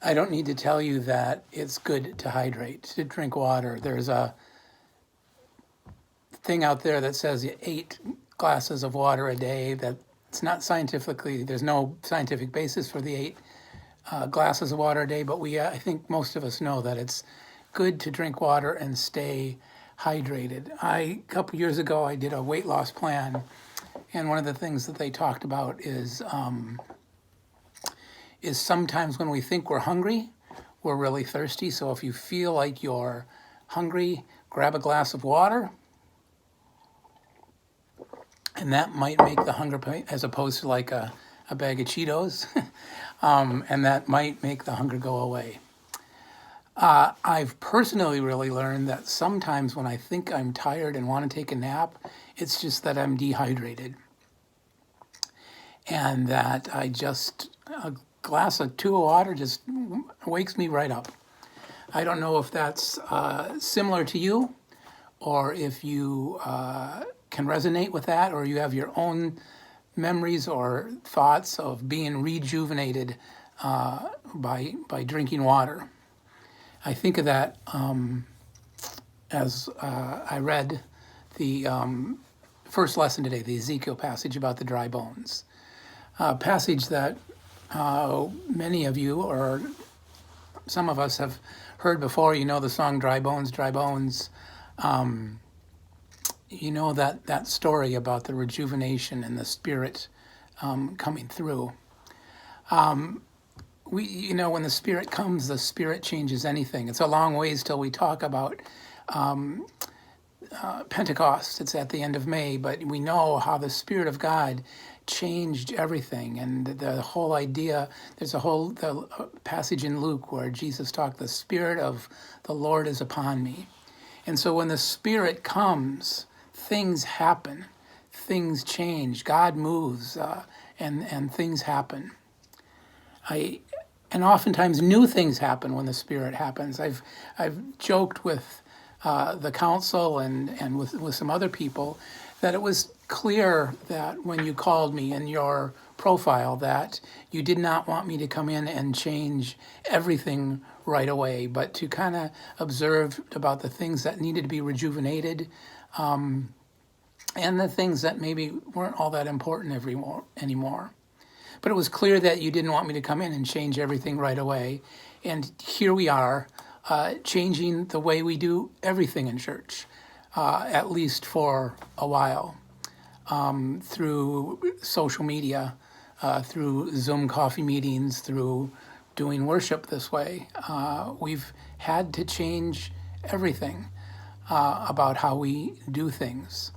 I don't need to tell you that it's good to hydrate, to drink water. There's a thing out there that says 8 glasses of water a day. That it's not scientifically, there's no scientific basis for the 8 glasses of water a day, but I think most of us know that it's good to drink water and stay hydrated. A couple years ago, I did a weight loss plan, and one of the things that they talked about is sometimes when we think we're hungry, we're really thirsty. So if you feel like you're hungry, grab a glass of water, and that might make the hunger, as opposed to like a bag of Cheetos, and that might make the hunger go away. I've personally really learned that sometimes when I think I'm tired and want to take a nap, it's just that I'm dehydrated. And that a glass of 2 of water just wakes me right up. I don't know if that's similar to you, or if you can resonate with that, or you have your own memories or thoughts of being rejuvenated by drinking water. I think of that as I read the first lesson today, the Ezekiel passage about the dry bones. A passage that many of you, or some of us, have heard before. You know the song Dry Bones, Dry Bones. You know that story about the rejuvenation and the Spirit coming through. When the Spirit comes, the Spirit changes anything. It's a long ways till we talk about Pentecost. It's at the end of May, but we know how the Spirit of God changed everything. And the whole idea, there's the passage in Luke where Jesus talked, the Spirit of the Lord is upon me. And so when the Spirit comes, things happen, things change, God moves, and things happen. And oftentimes new things happen when the Spirit happens. I've joked with the council and with some other people that it was clear that when you called me in your profile that you did not want me to come in and change everything right away, but to kind of observe about the things that needed to be rejuvenated, and the things that maybe weren't all that important anymore. But it was clear that you didn't want me to come in and change everything right away. And here we are, changing the way we do everything in church, at least for a while, through social media, through Zoom coffee meetings, through doing worship this way. We've had to change everything about how we do things.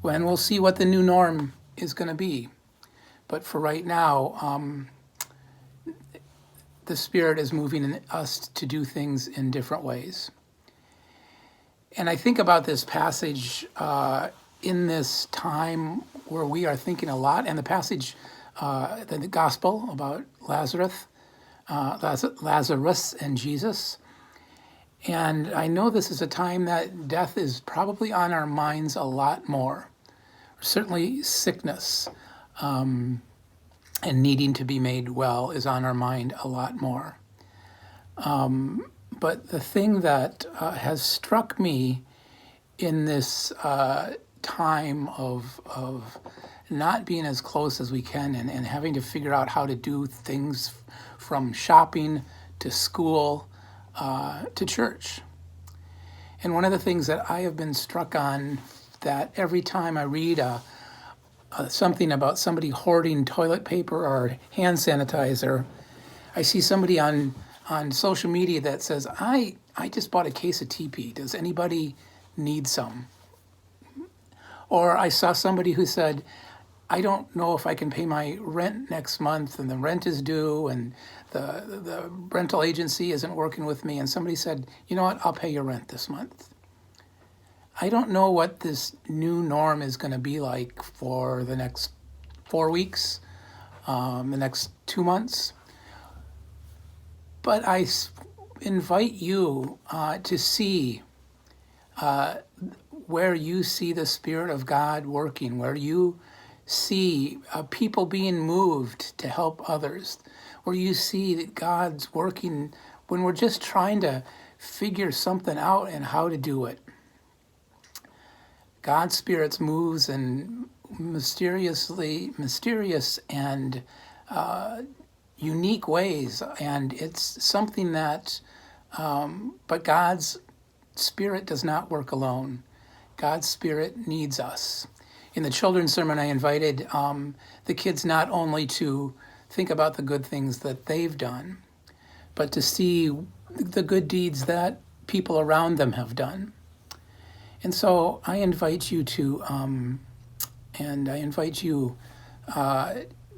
And we'll see what the new norm is going to be. But for right now, the Spirit is moving in us to do things in different ways. And I think about this passage in this time where we are thinking a lot, and the passage, the gospel about Lazarus and Jesus. And I know this is a time that death is probably on our minds a lot more. Certainly sickness and needing to be made well is on our mind a lot more. But the thing that has struck me in this time of not being as close as we can and having to figure out how to do things from shopping to school to church. And one of the things that I have been struck on, that every time I read something about somebody hoarding toilet paper or hand sanitizer, I see somebody on social media that says, I just bought a case of TP. Does anybody need some? Or I saw somebody who said, I don't know if I can pay my rent next month, and the rent is due, and the rental agency isn't working with me. And somebody said, you know what, I'll pay your rent this month. I don't know what this new norm is going to be like for the next 4 weeks, the next 2 months. But I invite you to see where you see the Spirit of God working, where you see people being moved to help others, where you see that God's working when we're just trying to figure something out and how to do it. God's Spirit moves in mysterious and unique ways, and it's something that, but God's Spirit does not work alone. God's Spirit needs us. In the children's sermon, I invited the kids not only to think about the good things that they've done, but to see the good deeds that people around them have done. And so I invite you to,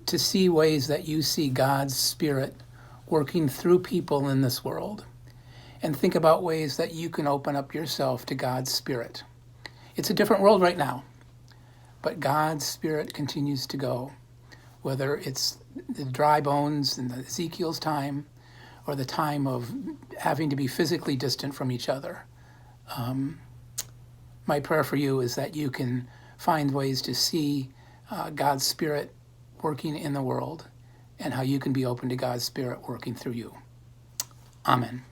to see ways that you see God's Spirit working through people in this world, and think about ways that you can open up yourself to God's Spirit. It's a different world right now, but God's Spirit continues to go, whether it's the dry bones in Ezekiel's time or the time of having to be physically distant from each other. My prayer for you is that you can find ways to see God's Spirit working in the world and how you can be open to God's Spirit working through you. Amen.